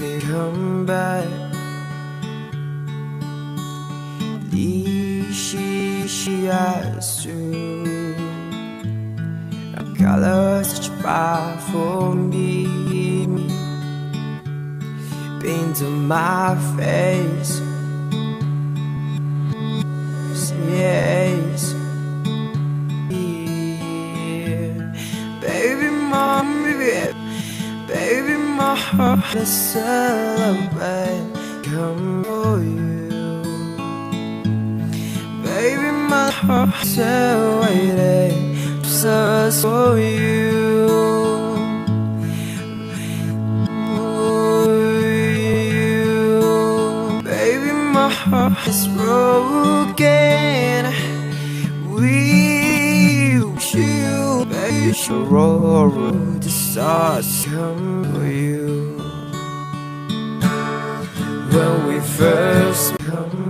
Please come back. She has to. A color such bright for me. Paint on my face. Yes. Baby, baby, my heart is celebrate. Come for you. Baby, my heart's waiting just for you. Baby, my heart is broken. We you, baby, should roll the stars come for you. When we first come.